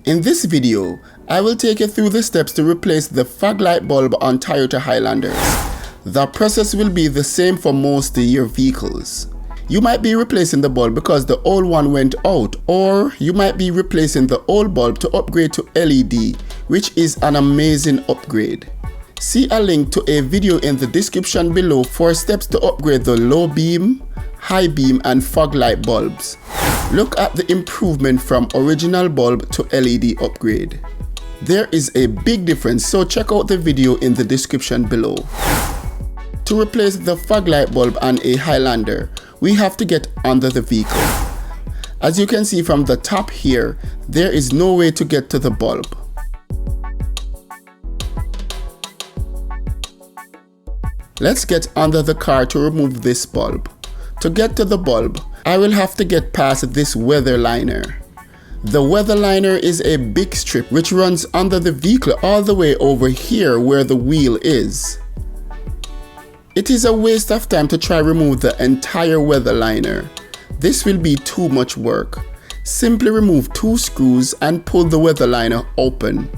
In this video, I will take you through the steps to replace the fog light bulb on Toyota Highlanders. The process will be the same for most of your vehicles. You might be replacing the bulb because the old one went out, or you might be replacing the old bulb to upgrade to LED, which is an amazing upgrade. See a link to a video in the description below for steps to upgrade the low beam, high beam and fog light bulbs. Look at the improvement from original bulb to LED upgrade. There is a big difference, so check out the video in the description below. To replace the fog light bulb on a Highlander, we have to get under the vehicle. As you can see from the top here, there is no way to get to the bulb. Let's get under the car to remove this bulb. To get to the bulb, I will have to get past this weather liner. The weather liner is a big strip which runs under the vehicle all the way over here where the wheel is. It is a waste of time to try remove the entire weather liner. This will be too much work. Simply remove 2 screws and pull the weather liner open.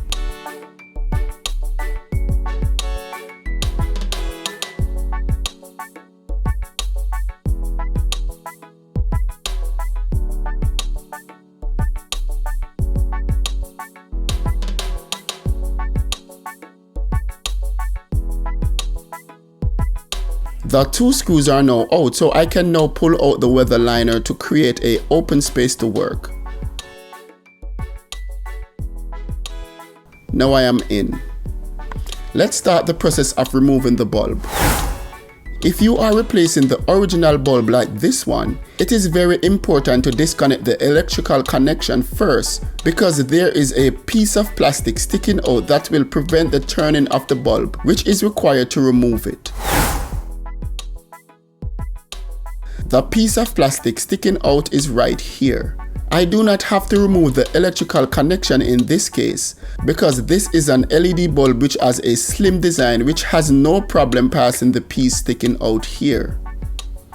The 2 screws are now out, so I can now pull out the weather liner to create an open space to work. Now I am in. Let's start the process of removing the bulb. If you are replacing the original bulb like this one, it is very important to disconnect the electrical connection first because there is a piece of plastic sticking out that will prevent the turning of the bulb, which is required to remove it. The piece of plastic sticking out is right here. I do not have to remove the electrical connection in this case because this is an LED bulb which has a slim design which has no problem passing the piece sticking out here.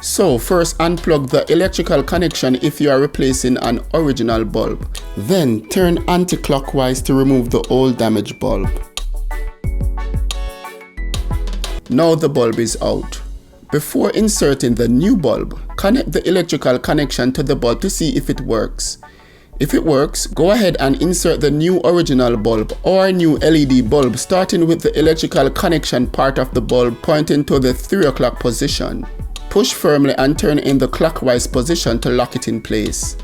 So first unplug the electrical connection if you are replacing an original bulb. Then turn anti-clockwise to remove the old damaged bulb. Now the bulb is out. Before inserting the new bulb, connect the electrical connection to the bulb to see if it works. If it works, go ahead and insert the new original bulb or new LED bulb starting with the electrical connection part of the bulb pointing to the 3 o'clock position. Push firmly and turn in the clockwise position to lock it in place.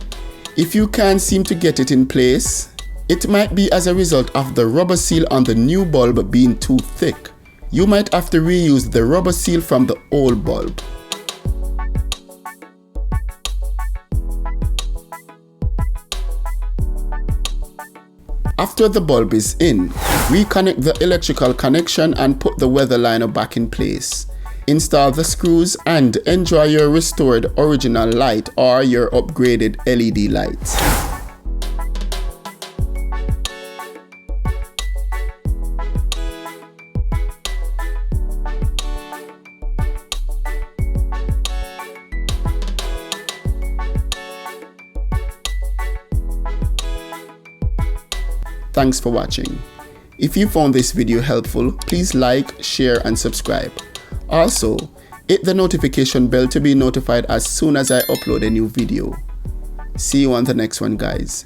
If you can't seem to get it in place, it might be as a result of the rubber seal on the new bulb being too thick. You might have to reuse the rubber seal from the old bulb. After the bulb is in, reconnect the electrical connection and put the weather liner back in place. Install the screws and enjoy your restored original light or your upgraded LED lights. Thanks for watching. If you found this video helpful, please like, share and subscribe. Also, hit the notification bell to be notified as soon as I upload a new video. See you on the next one, guys.